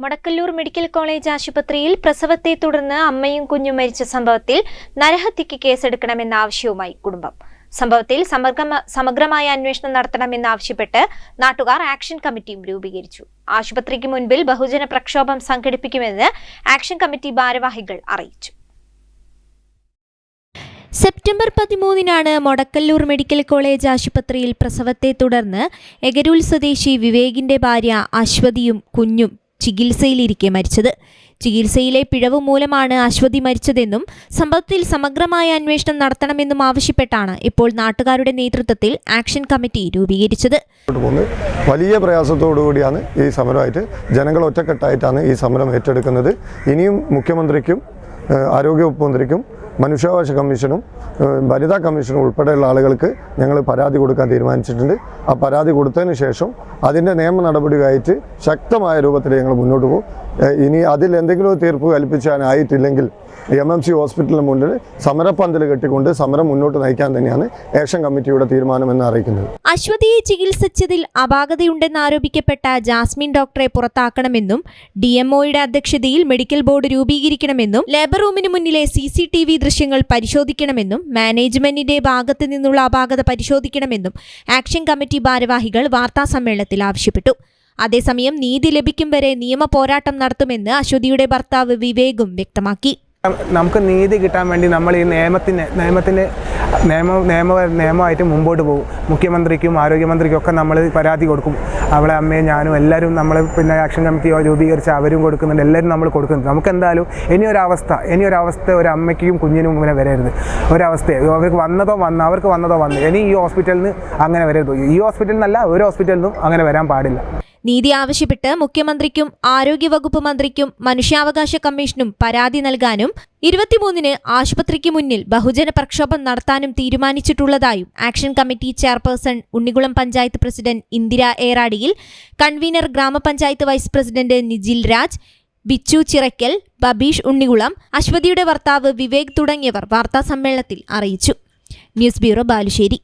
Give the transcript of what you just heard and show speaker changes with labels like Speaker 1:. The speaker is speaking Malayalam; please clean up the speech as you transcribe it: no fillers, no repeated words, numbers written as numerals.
Speaker 1: മടക്കല്ലൂർ മെഡിക്കൽ കോളേജ് ആശുപത്രിയിൽ പ്രസവത്തെ തുടർന്ന് അമ്മയും കുഞ്ഞും മരിച്ച സംഭവത്തിൽ നരഹത്യക്ക് കേസെടുക്കണമെന്ന ആവശ്യവുമായി കുടുംബം. സംഭവത്തിൽ സമഗ്രമായ അന്വേഷണം നടത്തണമെന്നാവശ്യപ്പെട്ട് നാട്ടുകാർ ആക്ഷൻ കമ്മിറ്റിയും രൂപീകരിച്ചു. ആശുപത്രിക്ക് മുൻപിൽ ബഹുജന പ്രക്ഷോഭം സംഘടിപ്പിക്കുമെന്ന് ആക്ഷൻ കമ്മിറ്റി ഭാരവാഹികൾ അറിയിച്ചു. സെപ്റ്റംബർ 13 മൊടക്കല്ലൂർ മെഡിക്കൽ കോളേജ് ആശുപത്രിയിൽ പ്രസവത്തെ തുടർന്ന് എഗരൂൽ സ്വദേശി വിവേകിന്റെ ഭാര്യ അശ്വതിയും കുഞ്ഞും ചികിത്സയിലിരിക്കെ മരിച്ചത്. ചികിത്സയിലെ പിഴവ് മൂലമാണ് അശ്വതി മരിച്ചതെന്നും സംഭവത്തിൽ സമഗ്രമായ അന്വേഷണം നടത്തണമെന്നും ആവശ്യപ്പെട്ടാണ് ഇപ്പോൾ നാട്ടുകാരുടെ നേതൃത്വത്തിൽ ആക്ഷൻ കമ്മിറ്റി രൂപീകരിച്ചത്.
Speaker 2: വലിയ പ്രയാസത്തോടുകൂടിയാണ് ഈ സമരമായിട്ട് ജനങ്ങൾ ഒറ്റക്കെട്ടായിട്ടാണ് ഈ സമരം ഏറ്റെടുക്കുന്നത്. ഇനിയും മുഖ്യമന്ത്രിക്കും ആരോഗ്യവകുപ്പ് മന്ത്രിക്കും മനുഷ്യാവകാശ കമ്മീഷനും വനിതാ കമ്മീഷനും ഉൾപ്പെടെയുള്ള ആളുകൾക്ക് ഞങ്ങൾ പരാതി കൊടുക്കാൻ തീരുമാനിച്ചിട്ടുണ്ട്. ആ പരാതി കൊടുത്തതിന് ശേഷം അതിൻ്റെ നിയമ നടപടിയായിട്ട് ശക്തമായ രൂപത്തിൽ ഞങ്ങൾ മുന്നോട്ട് പോകും. ഇനി അതിൽ എന്തെങ്കിലും തീർപ്പ് കൽപ്പിക്കാനായിട്ടില്ലെങ്കിൽ MMC ഹോസ്പിറ്റലിന് മുന്നിൽ സമരപ്പന്തൽ കെട്ടിക്കൊണ്ട് സമരം മുന്നോട്ട് നയിക്കാൻ തന്നെയാണ് ആക്ഷൻ കമ്മിറ്റിയുടെ തീരുമാനമെന്ന് അറിയിക്കുന്നത്.
Speaker 1: അശ്വതിയെ ചികിത്സിച്ചതിൽ അപാകതയുണ്ടെന്നാരോപിക്കപ്പെട്ട ജാസ്മിൻ ഡോക്ടറെ പുറത്താക്കണമെന്നും DMOയുടെ അധ്യക്ഷതയിൽ മെഡിക്കൽ ബോർഡ് രൂപീകരിക്കണമെന്നും ലേബർ റൂമിന് മുന്നിലെ CCTV ദൃശ്യങ്ങൾ പരിശോധിക്കണമെന്നും മാനേജ്മെന്റിന്റെ ഭാഗത്തു നിന്നുള്ള അപാകത പരിശോധിക്കണമെന്നും ആക്ഷൻ കമ്മിറ്റി ഭാരവാഹികൾ വാർത്താസമ്മേളനത്തിൽ ആവശ്യപ്പെട്ടു. അതേസമയം നീതി ലഭിക്കും വരെ നിയമ പോരാട്ടം നടത്തുമെന്ന് അശ്വതിയുടെ ഭർത്താവ് വിവേകും വ്യക്തമാക്കി.
Speaker 3: നമുക്ക് നീതി കിട്ടാൻ വേണ്ടി നമ്മൾ ഈ നിയമമായിട്ട് മുമ്പോട്ട് പോകും. മുഖ്യമന്ത്രിക്കും ആരോഗ്യമന്ത്രിക്കും ഒക്കെ നമ്മൾ പരാതി കൊടുക്കും. അവളെ അമ്മയും ഞാനും എല്ലാവരും നമ്മൾ പിന്നെ ആക്ഷൻ കമ്മിറ്റി രൂപീകരിച്ച് അവരും കൊടുക്കുന്നുണ്ട്. എല്ലാവരും നമ്മൾ കൊടുക്കുന്നുണ്ട്. നമുക്ക് എന്തായാലും ഇനിയൊരവസ്ഥ ഒരു അമ്മയ്ക്കും കുഞ്ഞിനും ഇങ്ങനെ വരരുത്. അവർക്ക് വന്നതോ വന്നു ഇനി ഈ ഹോസ്പിറ്റലിൽ നിന്ന് അങ്ങനെ വരരുത്. ഈ ഹോസ്പിറ്റലിൽ നിന്നല്ല ഒരു ഹോസ്പിറ്റലിൽ നിന്നും അങ്ങനെ വരാൻ പാടില്ല.
Speaker 1: നീതി ആവശ്യപ്പെട്ട് മുഖ്യമന്ത്രിക്കും ആരോഗ്യവകുപ്പ് മന്ത്രിക്കും മനുഷ്യാവകാശ കമ്മീഷനും പരാതി നൽകാനും 23 ആശുപത്രിക്ക് മുന്നിൽ ബഹുജന പ്രക്ഷോഭം നടത്താനും തീരുമാനിച്ചിട്ടുള്ളതായും action committee chairperson Unnikulam panchayat president Indira Eradiyil, convener grama panchayat vice president Nijil Raj, Bichu Chirakkal, Babeesh Unnikulam, അശ്വതിയുടെ ഭർത്താവ് വിവേക് തുടങ്ങിയവർ വാർത്താസമ്മേളനത്തിൽ അറിയിച്ചു. News bureau, Balussery.